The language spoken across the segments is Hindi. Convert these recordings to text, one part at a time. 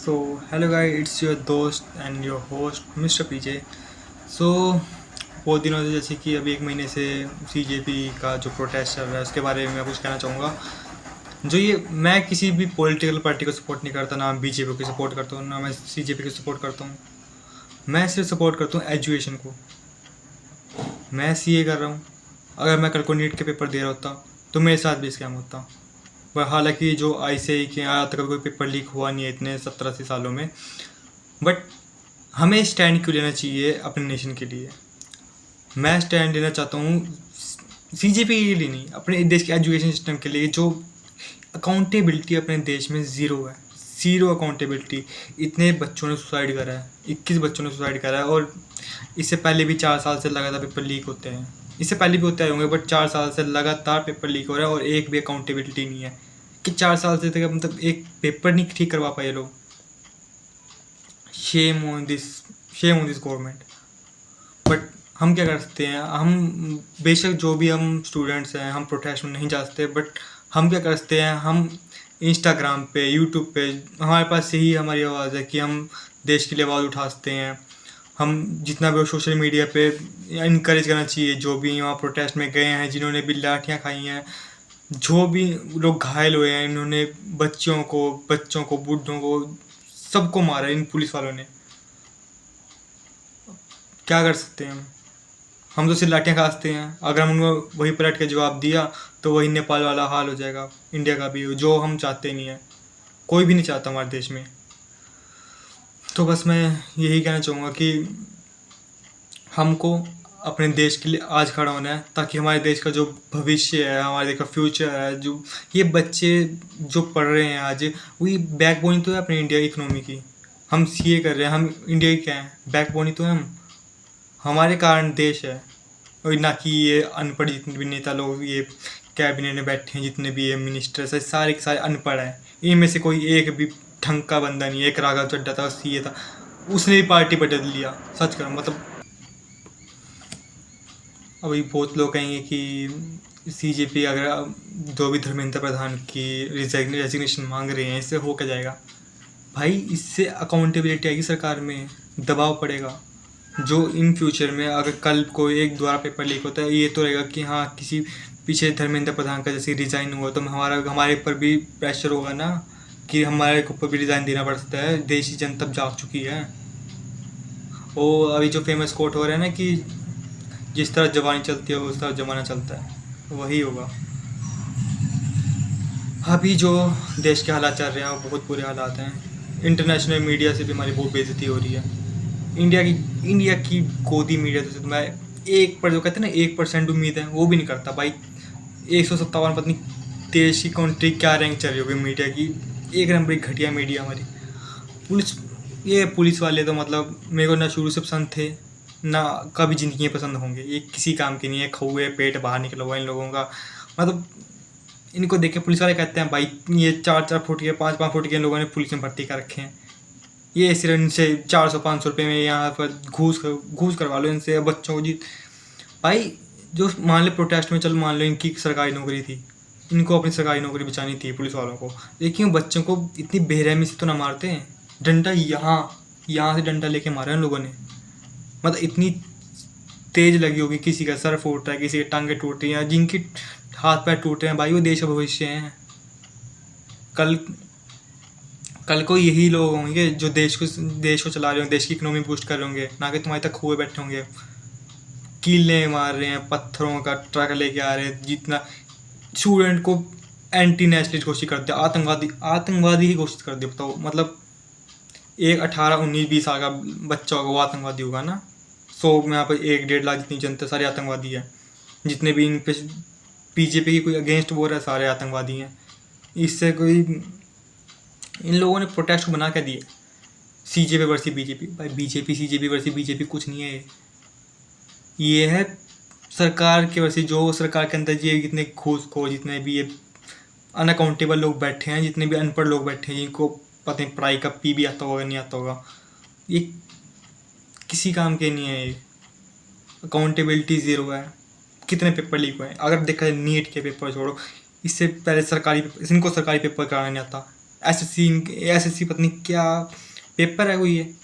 So, hello guys, it's your दोस्त एंड योर होस्ट मिस्टर पीजे। सो बहुत दिनों से, जैसे कि अभी एक महीने से सीजेपी का जो प्रोटेस्ट चल रहा है उसके बारे में मैं कुछ कहना चाहूँगा। जो ये मैं किसी भी पॉलिटिकल पार्टी को सपोर्ट नहीं करता, ना बीजेपी को सपोर्ट करता हूँ, ना मैं सीजेपी को सपोर्ट करता हूँ। मैं सिर्फ सपोर्ट करता हूँ एजुकेशन को। मैं सीए कर रहा हूँ। अगर मैं कल को नीट के पेपर दे रहा होता तो मेरे साथ भी स्कैम होता। पर हालांकि जो आईसीएआई के आज तक कोई पेपर लीक हुआ नहीं है इतने 70-80 सालों में। बट हमें स्टैंड क्यों लेना चाहिए अपने नेशन के लिए? मैं स्टैंड लेना चाहता हूँ सीजेपी के लिए नहीं, अपने देश के एजुकेशन सिस्टम के लिए। जो अकाउंटेबिलिटी अपने देश में ज़ीरो है, ज़ीरो अकाउंटेबिलिटी। इतने बच्चों ने सुसाइड करा है, 21 बच्चों ने सुसाइड करा है। और इससे पहले भी 4 साल से लगातार पेपर लीक होते हैं। इससे पहले भी होते होंगे, बट 4 साल से लगातार पेपर लीक हो रहा है और एक भी अकाउंटेबिलिटी नहीं है कि 4 साल से तक मतलब एक पेपर नहीं ठीक करवा पाए लोग। Shame on this, shame on this government. But हम क्या कर सकते हैं? हम बेशक जो भी हम स्टूडेंट्स हैं, हम प्रोटेस्ट में नहीं जा सकते, बट हम क्या कर सकते हैं? हम इंस्टाग्राम पे, यूट्यूब पे हमारे पास यही हमारी आवाज़ है कि हम देश के लिए आवाज़ उठा सकते हैं। हम जितना भी सोशल मीडिया पे इनक्रेज करना चाहिए जो भी वहाँ प्रोटेस्ट में गए हैं, जिन्होंने भी लाठियाँ खाई हैं, जो भी लोग घायल हुए हैं, इन्होंने बच्चों को बूढ़ों को सबको मारा इन पुलिस वालों ने। क्या कर सकते हैं हम तो सिर्फ लाठियाँ खा सकते हैं। अगर हम उनको वही पलट के जवाब दिया तो वही नेपाल वाला हाल हो जाएगा, इंडिया का भी, जो हम चाहते नहीं है, कोई भी नहीं चाहता हमारे देश में। तो बस मैं यही कहना चाहूँगा कि हमको अपने देश के लिए आज खड़ा होना है, ताकि हमारे देश का जो भविष्य है, हमारे देश का फ्यूचर है, जो ये बच्चे जो पढ़ रहे हैं आज, वही बैकबोन तो है अपने इंडिया इकोनॉमी की। हम सीए कर रहे हैं, हम इंडिया की क्या है? बैकबोन ही तो है हम। हमारे कारण देश है, और ना कि ये अनपढ़ जितने भी नेता लोग ये कैबिनेट में बैठे हैं, जितने भी ये मिनिस्टर्स है, सारे के सारे अनपढ़ हैं। इनमें से कोई एक भी ढंग का बंदा नहीं है। एक राघव चड्ढा था, सीए था, उसने भी पार्टी बदल लिया। सच करो, मतलब अभी बहुत लोग कहेंगे कि सीजेपी अगर जो भी धर्मेंद्र प्रधान की रेजिग्नेशन मांग रहे हैं, इससे हो क्या जाएगा? भाई, इससे अकाउंटेबिलिटी आएगी, सरकार में दबाव पड़ेगा। जो इन फ्यूचर में अगर कल को एक द्वारा पेपर लीक होता है, ये तो रहेगा कि हाँ, किसी पीछे धर्मेंद्र प्रधान का जैसे रिज़ाइन हुआ तो हमारे ऊपर भी प्रेशर होगा ना, कि हमारे ऊपर भी रिज़ाइन देना पड़ सकता है। देश की जनता जाग चुकी है। वो अभी जो फेमस कोट हो रहा है ना कि जिस तरह जवानी चलती है उस तरह जमाना चलता है, वही होगा। अभी जो देश के हालात चल रहे हैं वो बहुत बुरे हालात हैं। इंटरनेशनल मीडिया से भी हमारी बहुत बेइज्जती हो रही है। इंडिया की गोदी मीडिया से तो मैं एक पर जो कहते हैं ना 1% उम्मीद है, वो भी नहीं करता भाई। 157 पत्नी देश की कंट्री क्या रैंक चल रही होगी मीडिया की? एक नंबर की घटिया मीडिया हमारी। पुलिस ये पुलिस वाले तो मतलब मेरे को ना शुरू से पसंद थे, ना कभी ज़िंदगी में पसंद होंगे। ये किसी काम के नहीं है, खौए पेट बाहर निकला हुआ इन लोगों का। मतलब इनको देख के पुलिस वाले कहते हैं भाई, ये 4-4 फुट के 5-5 फुट के लोगों ने पुलिस में भर्ती कर रखे हैं। ये सिर्फ इनसे 400-500 रुपये में यहाँ पर घूस करवा लो इनसे बच्चों को जी। भाई, जो मान लो प्रोटेस्ट में, चल मान लो इनकी सरकारी नौकरी थी, इनको अपनी सरकारी नौकरी बचानी थी पुलिस वालों को, लेकिन बच्चों को इतनी बेरहमी से तो ना मारते हैं। डंडा यहाँ से डंडा लेके मारा है उन लोगों ने। मतलब इतनी तेज लगी होगी, किसी का सर फूट रहा है, किसी की टांगें टूट रही हैं, जिनकी हाथ पैर टूट रहे हैं, भाई वो देश का भविष्य हैं। कल कल को यही लोग होंगे जो देश को चला रहे होंगे, देश की इकोनॉमी बूस्ट कर रहे होंगे, ना कि तुम्हारे तक हुए बैठे होंगे, कीले मार रहे हैं, पत्थरों का ट्रक लेके आ रहे हैं। जितना स्टूडेंट को एंटी नेशनलिस्ट घोषित कर दिया, आतंकवादी ही घोषित कर दिया। बताओ, मतलब एक 18-19-20 साल का बच्चा होगा वो आतंकवादी होगा ना? 100 में यहाँ पर 1-1.5 लाख जितनी जनता, सारे आतंकवादी है। जितने भी इन पे बीजेपी की कोई अगेंस्ट बोल रहा है, सारे आतंकवादी हैं। इससे कोई, इन लोगों ने प्रोटेस्ट को बना क्या दिया? CJP versus BJP. भाई, सीजेपी वर्सेस बीजेपी कुछ नहीं है। ये है सरकार के वर्सेस, जो सरकार के अंदर ये जितने घूसखोर, जितने भी ये अनअकाउंटेबल लोग बैठे हैं, जितने भी अनपढ़ लोग बैठे हैं, जिनको पता नहीं पढ़ाई का पी भी आता होगा नहीं आता होगा, ये किसी काम के नहीं है। ये अकाउंटेबिलिटी ज़ीरो है। कितने पेपर लीक हुए हैं? अगर देखा जाए नीट के पेपर छोड़ो, इससे पहले इनको सरकारी पेपर कराना नहीं आता। एसएससी पता नहीं क्या पेपर है कोई ये,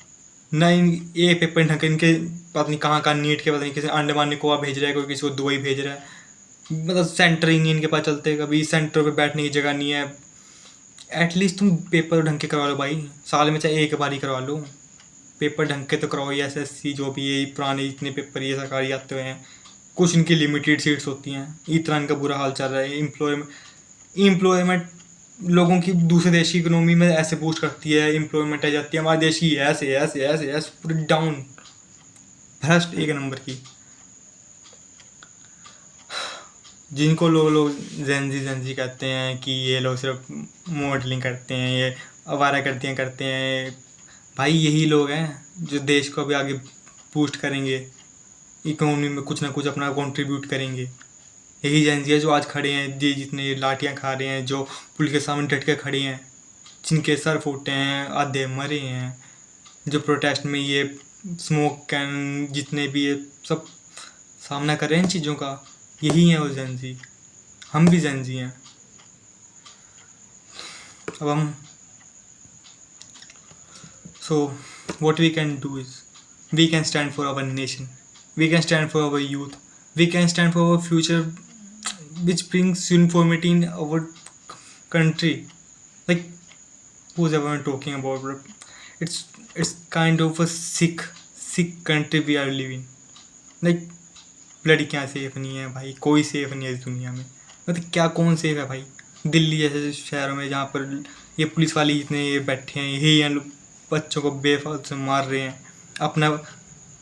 नहीं ये पेपर ढंग के इनके पता नहीं कहाँ नीट के, पता नहीं किसी अंडमान निकोबार भेज रहा है, कोई किसी को दुबई भेज रहा है, मतलब सेंटर ही नहीं इनके पास चलते, कभी सेंटर पे बैठने की जगह नहीं है। एटलीस्ट तुम पेपर ढंग के करवा लो भाई, साल में चाहे एक बार ही करवा लो, पेपर ढंग के तो करवाओ। ये एसएससी जो भी ये पुराने इतने पेपर ये सरकारी आते हुए हैं, कुछ इनकी लिमिटेड सीट्स होती हैं, इतना इनका बुरा हाल चल रहा है। एम्प्लॉयमेंट लोगों की दूसरे देश की इकोनॉमी में ऐसे बूस्ट करती है, एम्प्लॉयमेंट आ जाती है, हमारे देश की ऐसे ऐसे ऐसे ऐसे पूरी डाउन, भ्रष्ट एक नंबर की। जिनको लोग जेंजी कहते हैं कि ये लोग सिर्फ मॉडलिंग करते हैं, ये आवारागर्दियाँ करते हैं, भाई यही लोग हैं जो देश को अभी आगे बूस्ट करेंगे, इकोनॉमी में कुछ ना कुछ अपना कंट्रीब्यूट करेंगे। यही जेंजी है जो आज खड़े हैं, ये जितने लाठियाँ खा रहे हैं, जो पुलिस के सामने डट के खड़े हैं, जिनके सर फूटे हैं, आधे मरे हैं, जो प्रोटेस्ट में ये स्मोक कैन जितने भी ये सब सामना कर रहे हैं इन चीज़ों का, यही है वो जेंजी। हम भी जेंजी हैं। अब हम so what we can do is we can stand for our nation, we can stand for our youth, we can stand for our future, which brings uniformity in our country. Like who's ever talking about, bro? It's kind of a sick country we are living. Like लड़कियाँ सेफ नहीं है भाई, कोई सेफ नहीं है इस दुनिया में, मतलब क्या कौन सेफ है भाई। दिल्ली जैसे शहरों में जहाँ पर ये पुलिस वाले जितने ये बैठे हैं, यही हैं लोग बच्चों को बेफालतू से मार रहे हैं, अपना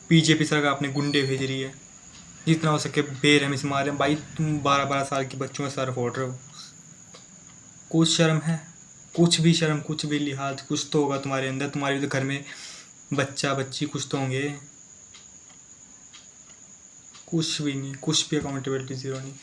बीजेपी सरकार अपने गुंडे भेज रही है, जितना हो सके बेरहमी से मार रहे हैं। भाई तुम 12-12 साल के बच्चों में सर फोड़ रहे हो, कुछ शर्म है? कुछ भी शर्म, कुछ भी लिहाज कुछ तो होगा तुम्हारे अंदर, तुम्हारे तो घर में बच्चा बच्ची कुछ तो होंगे, कुछ भी नहीं, कुछ भी अकाउंटेबिलिटी ज़ीरो नहीं।